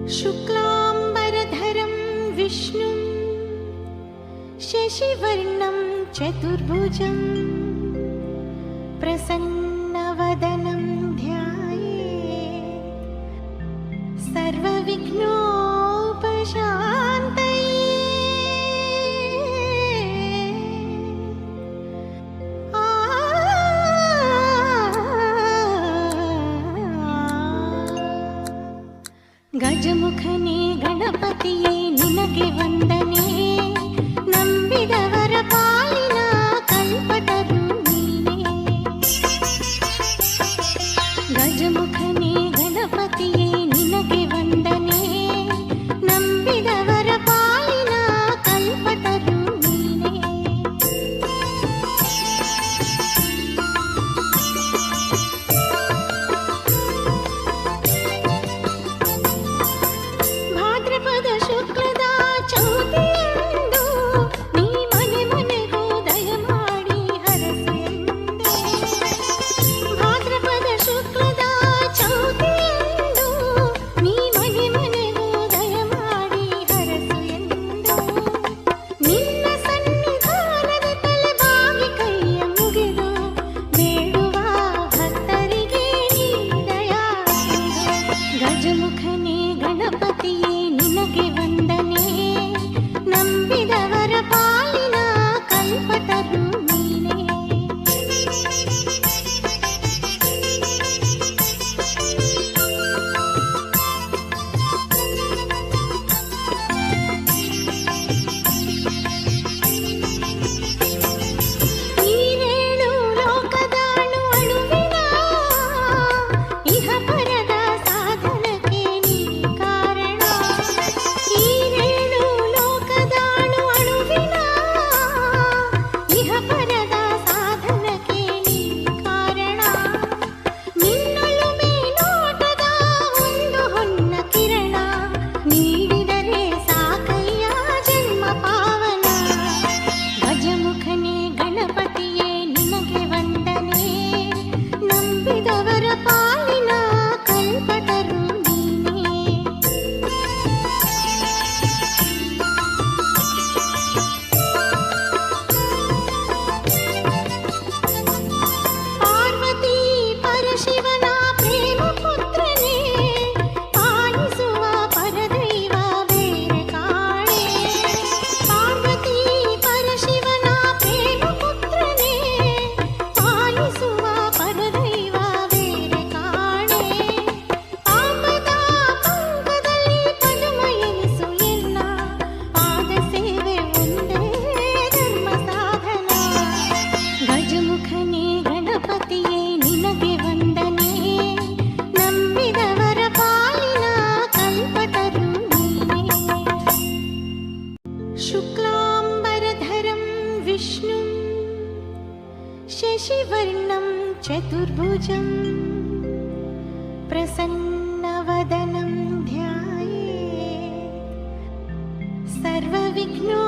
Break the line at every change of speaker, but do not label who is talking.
शुक्लांबरधरं विष्णुं शशिवर्णं चतुर्भुजं प्रसन्नवदनं ध्यायेत् सर्वविघ्नोपशान्तये। ಗಜಮುಖನೇ ಗಣಪತಿಯೇ ನಿನಗೆ ವಂದನೆ, ನಂಬಿದವರ ಪಾಲಿನ ಕಲ್ಪತರು ನೀನೇ. ಗಜಮುಖನೇ ಗಣಪತಿಯೇ ನಿನಗೆ ವಂದನೆ, ನಂಬಿದವರ ಪಾಲಿನ ಕಲ್ಪತರು ನೀನೇ. ಭಾದ್ರಪದ ಶುಕ್ಲದ ಚೌತಿಯಂದು ನೀ ಮನೆ ಮನೆಗೂ ದಯಮಾಡಿ ಹರಸೆಂದೆ. ಭಾದ್ರಪದ ಶುಕ್ಲದ ಚೌತಿಯಂದು ನೀ ಮನೆ ಮನೆಗೂ ದಯಮಾಡಿ ಹರಸು ಎಂದು ನಿನ್ನ ಸನ್ನಿಧಾನದ ತಲೆ ಬಾಗಿ ಕೈಯ ಮುಗಿದು ಬೇಡುವ ಭಕ್ತರಿಗೆ ನೀ ದಯಾ. ಗಜಮುಖನೇ ಗಣಪತಿಯೇ ನಿನಗೆ ವಂದನೆ, ನಂಬಿದವರ ಪಾಲಿನ ಕಲ್ಪತರು ನೀನೇ. ನೀನೇಳು ಲೋಕದಾಳು ಅಳುವಿನ, ಇಹ ಪರದ ಸಾಧನಕ್ಕೆ ನೀ ಕಾರಣ. ನೀನೇಳು ಲೋಕದಾಳು ಅಳುವಿನ, ಇಹ ಪರದ ಸಾಧನಕ್ಕೆ ನೀ ಕಾರಣ. ನಿನ್ನೊಲುಮೆ ನೋಟದ ಒಂದು ಹೊನ್ನ ಕಿರಣ, ನೀಡಿದರೆ ಸಾಕಯ್ಯ ಜನ್ಮ ಪಾವನ. ಗಜಮುಖನೇ ಗಣಪತಿಯೇ ನಿನಗೆ ವಂದನೆ, ನಂಬಿದವರ ಪಾಲಿನ ಕಲ್ಪತರು ನೀನೇ. ಪಾರ್ವತಿ ಪರಶಿವನ ಪ್ರೇಮ ಪುತ್ರನೇ, ಪಾಲಿಸುವ ಪರದೈವ ಬೇರೆ ಕಾಣೆ. ಪಾರ್ವತಿ ಪರಶಿವನ ಪ್ರೇಮ ಪುತ್ರನೇ, ಪಾಲಿಸುವ ಪರದೈವ ಬೇರೆ ಕಾಣೆ. ಪಾಪದ ಪಂಕದಲ್ಲಿ ಪದುಮ ಎನಿಸು ಎನ್ನ, ಪಾದ ಸೇವೆ ಒಂದೇ ಧರ್ಮ ಸಾಧನ. ಗಜಮುಖನೇ ಗಣಪತಿಯೇ ನಿನಗೆ ವಂದನೆ, ನಂಬಿದವರ ಪಾಲಿನ ಕಲ್ಪತರು ನೀನೇ. ಶುಕ್ಲಾಂಬರಧರಂ ವಿಷ್ಣುಂ ಶಶಿವರ್ಣಂ ಚತುರ್ಭುಜಂ ಪ್ರಸನ್ನವದನಂ ಧ್ಯಾಯೇತ್ ಸರ್ವವಿಘ್ನೋ